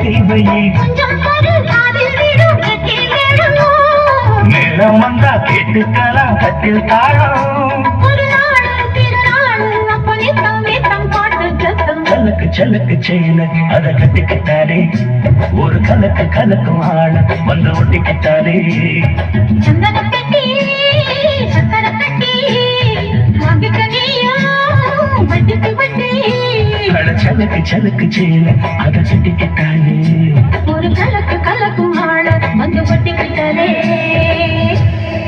கைவையே நேரம் வந்தா கேட்டுக்கலாம் கட்டில் தாழம் கலக்கு சலக்கு செயல அத கட்டிக்கிட்டாரே ஒரு கலக்கு கலக்கும் ஆள வந்து ஒட்டிக்கிட்டாரே சலக்கு சலக்கு செயல அத கட்டிக்கிட்டாரே ஒரு கலக்கு கலக்கும் ஆள வந்து ஒட்டிக்கிட்டாரே